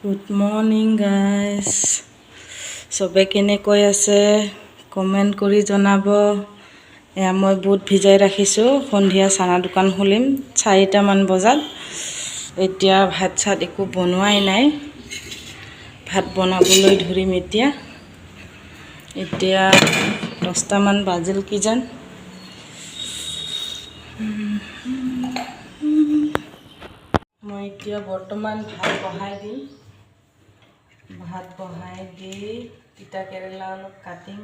Good morning guys, চবে কেনেকৈ আছে কমেণ্ট কৰি জনাব। এয়া মই বুট ভিজাই ৰাখিছোঁ, সন্ধিয়া চানা দোকান খুলিম 4টামান বজাত। এতিয়া ভাত চাত একো বনোৱাই নাই, ভাত বনাবলৈ ধৰিম এতিয়া 10টামান বাজিল কিজান। মই এতিয়া বৰ্তমান ভাত বহাই দিম। ভাত বহাই দি তিতা কেৰেলা অলপ কাটিম।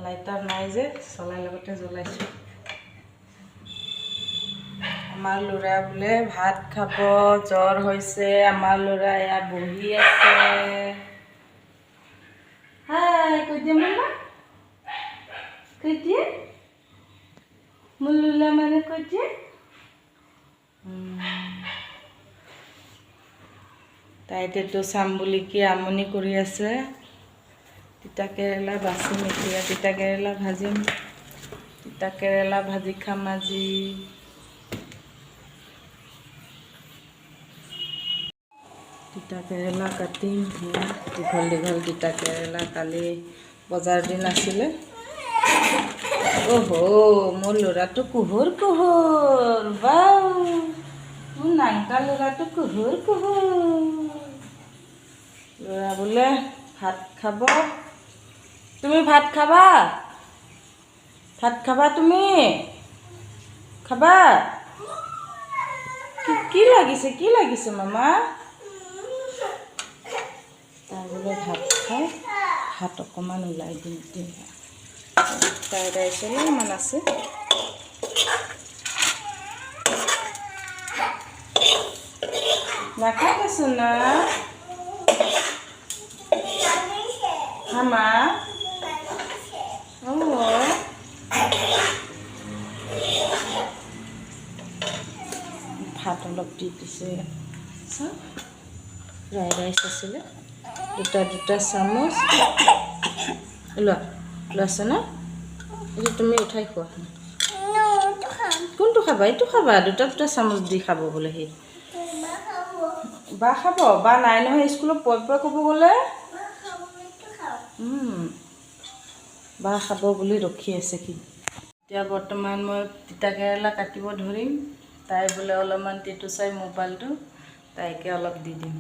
লাইটাৰ নাই যে, চলাই লগতে জ্বলাইছোঁ। আমাৰ ল'ৰা বোলে ভাত খাব, জ্বৰ হৈছে। আমাৰ ল'ৰা এয়া বহি আছে। হাই কৈ দিয়ে মামা, কৈ দিয়ে মোৰ ল'লা মানে কৈ দিয়ে। তাইতেতো চাম বুলি কি আমনি কৰি আছে। তিতা কেৰেলা বাচিম এতিয়া, তিতা কেৰেলা ভাজিম। তিতা কেৰেলা ভাজি খাম আজি। তিতা কেৰেলা কাটিম, দীঘল দীঘল তিতা কেৰেলা। কালি বজাৰ দিন আছিলে। অহ' মোৰ ল'ৰাটো কুহুৰ কুহুৰ, বাউ মোৰ নাংটা ল'ৰাটো কুহুৰ কুহুৰ। ল'ৰা বোলে ভাত খাব। তুমি ভাত খাবা? ভাত খাবা তুমি? খাবা? কি লাগিছে মামা? তাই বোলে ভাত খাই, ভাত অকণমান ওলাই দিম এতিয়া। ফ্ৰাইড ৰাইচ অলপমান আছে। নাখাবচোন না হামা। ভাত অলপ দি দিছে। ফ্ৰাইড ৰাইচ আছিলে, দুটা চামুচ। লোৱাছে ন? এইটো তুমি উঠাই খোৱা। কোনটো খাবা? এইটো খাবা। দুটা চামুচ দি খাব বোলে সি। বা খাব, বা নাই নহয় স্কুলত পই ক'ব গ'লে। বা খাব বুলি ৰখি আছে সি। এতিয়া বৰ্তমান মই তিতা কেৰেলা কাটিব ধৰিম। তাই বোলে অলপমান টেটু চাই মোবাইলটো, তাইকে অলপ দি দিম।